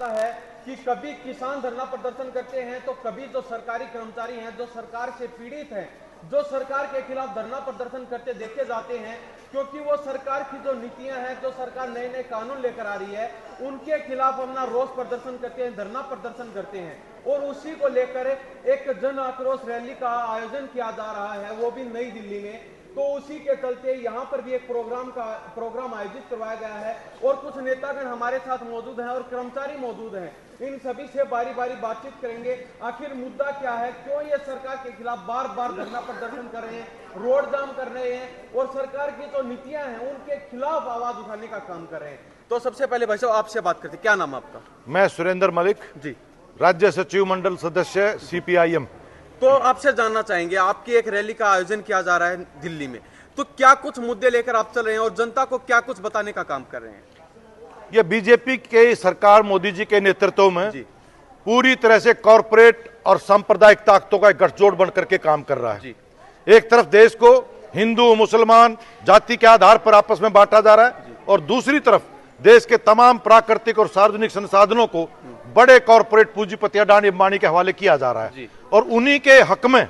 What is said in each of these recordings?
है कि कभी किसान धरना प्रदर्शन करते हैं तो कभी जो सरकारी कर्मचारी हैं, जो सरकार से पीड़ित हैं, जो सरकार के खिलाफ धरना प्रदर्शन करते देखे जाते हैं, क्योंकि वो सरकार की जो नीतियां हैं, जो सरकार नए नए कानून लेकर आ रही है, उनके खिलाफ अपना रोष प्रदर्शन करते हैं, धरना प्रदर्शन करते हैं। और उसी को लेकर एक जन आक्रोश रैली का आयोजन किया जा रहा है, वो भी नई दिल्ली में। तो उसी के चलते यहाँ पर भी एक प्रोग्राम आयोजित करवाया गया है और कुछ नेतागण हमारे साथ मौजूद हैं और कर्मचारी मौजूद हैं। इन सभी से बारी बारी बातचीत करेंगे। आखिर मुद्दा क्या है, क्यों ये सरकार के खिलाफ बार बार धरना प्रदर्शन कर रहे हैं, रोड जाम कर रहे हैं और सरकार की जो नीतियां हैं उनके खिलाफ आवाज उठाने का काम कर रहे हैं। तो सबसे पहले भाई साहब आपसे बात करते, क्या नाम है आपका? मैं सुरेंद्र मलिक जी, राज्य सचिव मंडल सदस्य CPIM। तो आपसे जानना चाहेंगे, आपकी एक रैली का आयोजन किया जा रहा है दिल्ली में, तो क्या कुछ मुद्दे लेकर आप चल रहे हैं और जनता को क्या कुछ बताने का काम कर रहे हैं? ये बीजेपी के सरकार मोदी जी के नेतृत्व में पूरी तरह से कॉरपोरेट और सांप्रदायिक ताकतों का एक गठजोड़ बनकर के काम कर रहा है। एक तरफ देश को हिंदू मुसलमान जाति के आधार पर आपस में बांटा जा रहा है और दूसरी तरफ देश के तमाम प्राकृतिक और सार्वजनिक संसाधनों को बड़े कॉरपोरेट पूंजीपति अडानी अंबानी के हवाले किया जा रहा है और उन्हीं के हक में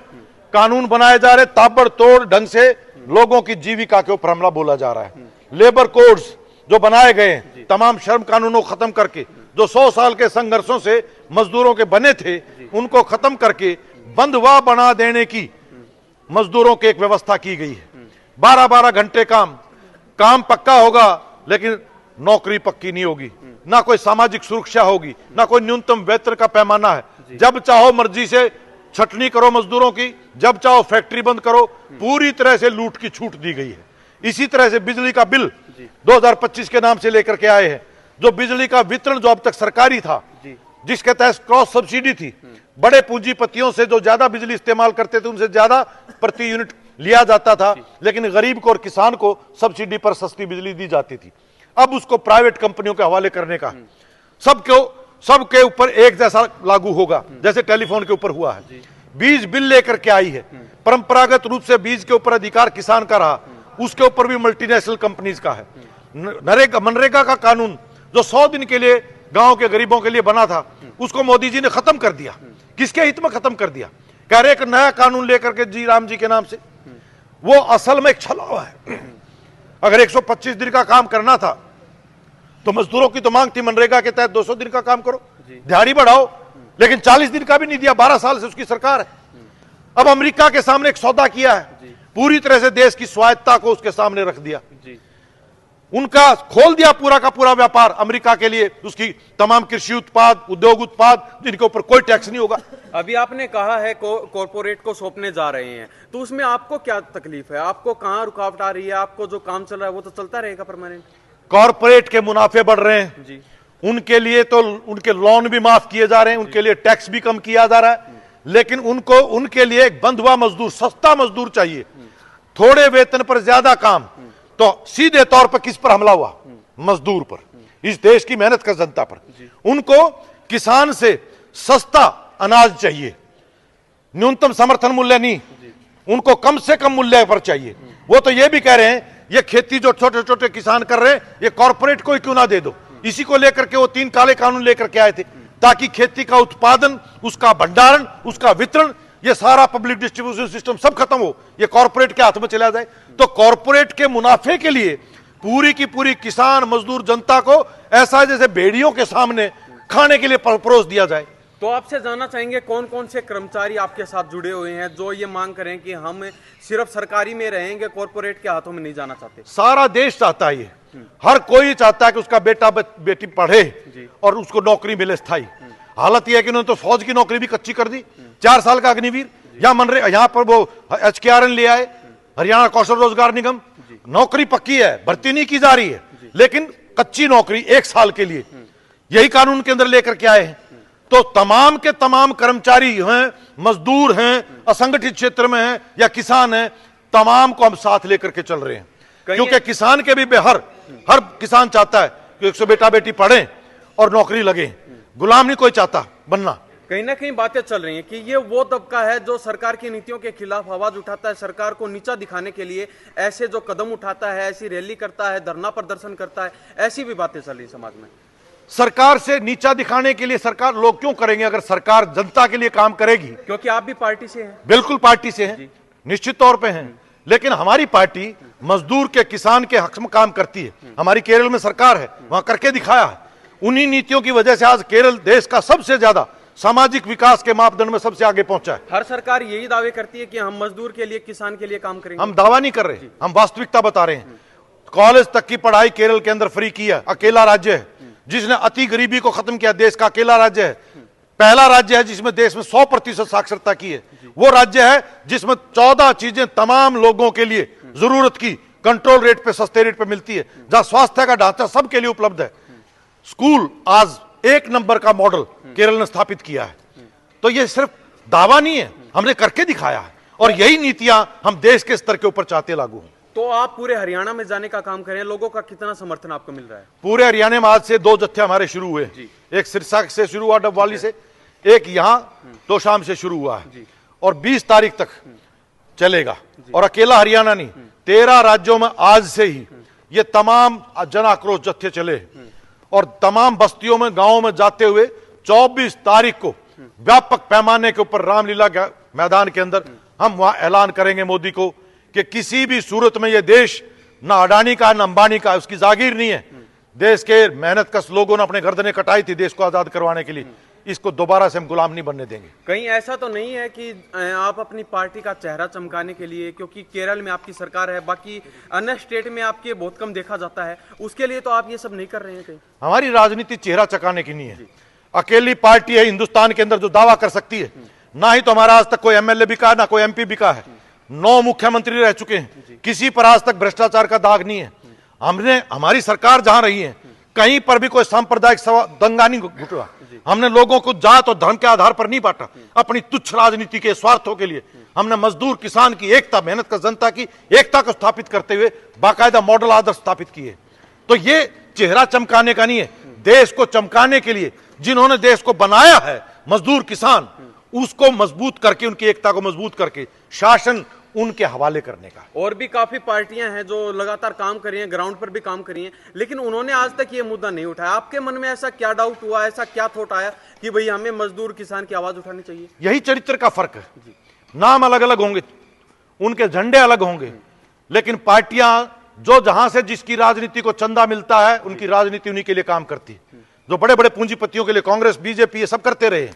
कानून बनाए जा रहे, ताबड़तोड़ ढंग से लोगों की जीविका के ऊपर हमला बोला जा रहा है। लेबर कोड्स जो बनाए गए हैं, तमाम श्रम कानूनों को खत्म करके, जो 100 साल के संघर्षों से मजदूरों के बने थे, उनको खत्म करके बंधुआ बना देने की मजदूरों की एक व्यवस्था की गई है। 12-12 घंटे काम पक्का होगा लेकिन नौकरी पक्की नहीं होगी, ना कोई सामाजिक सुरक्षा होगी, ना कोई न्यूनतम वेतन का पैमाना है। जब चाहो मर्जी से छटनी करो मजदूरों की, जब चाहो फैक्ट्री बंद करो, पूरी तरह से लूट की छूट दी गई है। इसी तरह से बिजली का बिल 2025 के नाम से लेकर के आए हैं, जो बिजली का वितरण जो अब तक सरकारी था, जिसके तहत क्रॉस सब्सिडी थी, बड़े पूंजीपतियों से जो ज्यादा बिजली इस्तेमाल करते थे उनसे ज्यादा प्रति यूनिट लिया जाता था, लेकिन गरीब को और किसान को सब्सिडी पर सस्ती बिजली दी जाती थी। अब उसको प्राइवेट कंपनियों के हवाले करने का सबके ऊपर एक जैसा लागू होगा, जैसे टेलीफोन के ऊपर हुआ है। बीज बिल लेकर के आई है, परंपरागत रूप से बीज के ऊपर अधिकार किसान का रहा, उसके ऊपर भी मल्टीनेशनल कंपनीज का है। मनरेगा का कानून जो 100 दिन के लिए गांव के गरीबों के लिए बना था, उसको मोदी जी ने खत्म कर दिया। किसके हित में खत्म कर दिया? कह रहे एक नया कानून लेकर के जी राम जी के नाम से। वो असल में एक छलावा है। अगर 125 दिन का काम करना था तो मजदूरों की तो मांग थी मनरेगा के तहत 200 दिन का काम करो, दिहाड़ी बढ़ाओ, लेकिन 40 दिन का भी नहीं दिया। 12 साल से उसकी सरकार है। अब अमेरिका के सामने एक सौदा किया है, पूरी तरह से देश की स्वायत्ता को उसके सामने रख दिया। उनका खोल दिया पूरा का पूरा व्यापार अमेरिका के लिए, उसकी तमाम कृषि उत्पाद, उद्योग उत्पाद, जिनके ऊपर कोई टैक्स नहीं होगा। अभी आपने कहा है कॉर्पोरेट को सौंपने जा रहे हैं, तो उसमें आपको क्या तकलीफ है? आपको कहां रुकावट आ रही है? आपको जो काम चल रहा है वो तो चलता रहेगा परमानेंट। कॉर्पोरेट के मुनाफे बढ़ रहे हैं जी, उनके लिए तो उनके लोन भी माफ किए जा रहे हैं, उनके लिए टैक्स भी कम किया जा रहा है, लेकिन उनके लिए एक बंधुआ मजदूर, सस्ता मजदूर चाहिए, थोड़े वेतन पर ज्यादा काम। तो सीधे तौर पर किस पर हमला हुआ? मजदूर पर, इस देश की मेहनत कर जनता पर। उनको किसान से सस्ता अनाज चाहिए, न्यूनतम समर्थन मूल्य नहीं, उनको कम से कम मूल्य पर चाहिए। वो तो ये भी कह रहे हैं ये खेती जो छोटे छोटे किसान कर रहे हैं, ये कॉर्पोरेट को ही क्यों ना दे दो। इसी को लेकर के वो 3 काले कानून लेकर के आए थे, ताकि खेती का उत्पादन, उसका भंडारण, उसका वितरण, ये सारा पब्लिक डिस्ट्रीब्यूशन सिस्टम सब खत्म हो, ये कॉर्पोरेट के हाथ में चला जाए। तो कॉर्पोरेट के मुनाफे के लिए पूरी की पूरी किसान मजदूर जनता को ऐसा जैसे भेड़ियों के सामने खाने के लिए परोस दिया जाए। तो आपसे जानना चाहेंगे कौन कौन से कर्मचारी आपके साथ जुड़े हुए हैं जो ये मांग करें कि हम सिर्फ सरकारी में रहेंगे, कॉर्पोरेट के हाथों में नहीं जाना चाहते? सारा देश चाहता है, ये हर कोई चाहता है कि उसका बेटा बेटी पढ़े और उसको नौकरी मिले स्थायी। हालत यह है कि उन्होंने तो फौज की नौकरी भी कच्ची कर दी। 4 साल का अग्निवीर, यहाँ पर वो HKRN ले आए, हरियाणा कौशल रोजगार निगम, नौकरी पक्की है, भर्ती नहीं की जा रही है, लेकिन कच्ची नौकरी 1 साल के लिए, यही कानून के अंदर लेकर के आए हैं। तो तमाम के तमाम कर्मचारी हैं, मजदूर हैं, असंगठित क्षेत्र में हैं या किसान हैं, तमाम को हम साथ लेकर के चल रहे हैं। क्योंकि किसान के भी हर किसान चाहता है कि 100 बेटा बेटी पढ़े और नौकरी लगे, गुलाम नहीं कोई चाहता बनना। कहीं ना कहीं बातें चल रही हैं कि ये वो तबका है जो सरकार की नीतियों के खिलाफ आवाज उठाता है, सरकार को नीचा दिखाने के लिए ऐसे जो कदम उठाता है, ऐसी रैली करता है, धरना प्रदर्शन करता है, ऐसी भी बातें चल रही समाज में। सरकार से नीचा दिखाने के लिए सरकार लोग क्यों करेंगे? अगर सरकार जनता के लिए काम करेगी, क्योंकि आप भी पार्टी से हैं। बिल्कुल पार्टी से हैं, निश्चित तौर पे हैं, लेकिन हमारी पार्टी मजदूर के, किसान के हक में काम करती है। हमारी केरल में सरकार है, वहां करके दिखाया है। उन्हीं नीतियों की वजह से आज केरल देश का सबसे ज्यादा सामाजिक विकास के मापदंड में सबसे आगे पहुंचा है। हर सरकार यही दावे करती है कि हम मजदूर के लिए, किसान के लिए काम करेंगे। हम दावा नहीं कर रहे, हम वास्तविकता बता रहे हैं। कॉलेज तक की पढ़ाई केरल के अंदर फ्री की है। अकेला राज्य है जिसने अति गरीबी को खत्म किया, देश का अकेला राज्य है। पहला राज्य है जिसमें देश में 100% साक्षरता की है। वो राज्य है जिसमें 14 चीजें तमाम लोगों के लिए जरूरत की कंट्रोल रेट पे, सस्ते रेट पे मिलती है। जहां स्वास्थ्य का ढांचा सबके लिए उपलब्ध है। स्कूल आज 1 नंबर का मॉडल केरल ने स्थापित किया है। तो ये सिर्फ दावा नहीं है, हमने करके दिखाया है। और यही नीतियां हम देश के स्तर के ऊपर चाहते लागू हों। तो आप पूरे हरियाणा में जाने का काम करें, लोगों का कितना समर्थन आपको मिल रहा है? पूरे हरियाणा में आज से 2 जत्थे हमारे शुरू हुए। एक सिरसा से शुरू हुआ, डबवाली से, एक यहां तोशाम से शुरू हुआ है और 20 तारीख तक चलेगा। और अकेला हरियाणा नहीं, 13 राज्यों में आज से ही ये तमाम जन आक्रोश जत्थे चले और तमाम बस्तियों में, गांवों में जाते हुए 24 तारीख को व्यापक पैमाने के ऊपर रामलीला मैदान के अंदर हम वहां ऐलान करेंगे मोदी को कि किसी भी सूरत में यह देश ना अडानी का, ना अंबानी का, उसकी जागीर नहीं है। देश के मेहनत कश लोगों ने अपने गर्दनें कटाई थी देश को आजाद करवाने के लिए। इसको दोबारा से हम गुलाम नहीं बनने देंगे। कहीं ऐसा तो नहीं है कि आप अपनी पार्टी का चेहरा चमकाने के लिए, क्योंकि केरल में आपकी सरकार है, बाकी अन्य स्टेट में आपके बहुत कम देखा जाता है, उसके लिए तो आप ये सब नहीं कर रहे हैं? कहीं हमारी राजनीति चेहरा चकाने की नहीं है। अकेली पार्टी है हिंदुस्तान के अंदर जो दावा कर सकती है। ना ही तो हमारा आज तक कोई एमएलए बिका, ना कोई एमपी बिका है। 9 मुख्यमंत्री रह चुके हैं, किसी पर आज तक भ्रष्टाचार का दाग नहीं है। हमारी सरकार जहां रही है, कहीं पर भी कोई सांप्रदायिक दंगा नहीं घुटा। हमने लोगों को जात और धर्म के आधार पर नहीं बांटा अपनी तुच्छ राजनीति के स्वार्थों के लिए। हमने मजदूर, किसान की एकता, मेहनत का जनता की एकता को स्थापित करते हुए बाकायदा मॉडल आदर्श स्थापित किए। तो ये चेहरा चमकाने का नहीं है, देश को चमकाने के लिए जिन्होंने देश को बनाया है, मजदूर, किसान, उसको मजबूत करके, उनकी एकता को मजबूत करके शासन उनके हवाले करने का। और भी काफी पार्टियां हैं जो लगातार काम कर रही हैं, ग्राउंड पर भी काम कर रही हैं, लेकिन उन्होंने आज तक ये मुद्दा नहीं उठाया। आपके मन में ऐसा क्या डाउट हुआ, ऐसा क्या थॉट आया कि भाई हमें मजदूर, किसान की आवाज उठानी चाहिए? यही चरित्र का फर्क है। नाम अलग अलग होंगे, उनके झंडे अलग होंगे, लेकिन पार्टियां जो जहां से जिसकी राजनीति को चंदा मिलता है, उनकी राजनीति उन्हीं के लिए काम करती है। जो बड़े बड़े पूंजीपतियों के लिए कांग्रेस, बीजेपी ये सब करते रहे।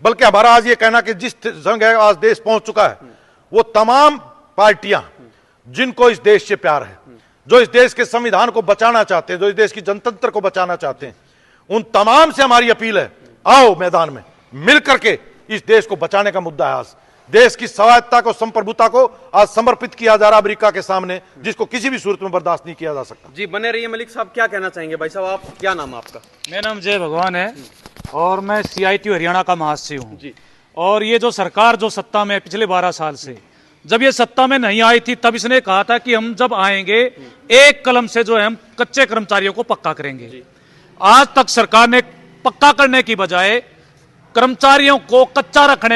बल्कि हमारा आज ये कहना कि जिस जगह आज देश पहुंच चुका है, वो तमाम पार्टियां जिनको इस देश से प्यार है, जो इस देश के संविधान को बचाना चाहते हैं, जो इस देश की जनतंत्र को बचाना चाहते हैं, उन तमाम से हमारी अपील है, आओ मैदान में मिलकर के इस देश को बचाने का मुद्दा है। आज देश की स्वायत्तता को, संप्रभुता को आज समर्पित किया जा रहा अमेरिका के सामने, जिसको किसी भी सूरत में बर्दाश्त नहीं किया जा सकता। जी बने रहिए। मलिक साहब क्या कहना चाहेंगे? भाई साहब, आप क्या नाम है आपका? मेरा नाम जय भगवान है और मैं CITU हरियाणा का महासचिव हूँ जी। और ये जो सरकार जो सत्ता में पिछले 12 साल से, जब ये सत्ता में नहीं आई थी, तब इसने कहा था कि हम जब आएंगे एक कलम से जो है हम कच्चे कर्मचारियों को पक्का करेंगे। आज तक सरकार ने पक्का करने की बजाय कर्मचारियों को कच्चा रखने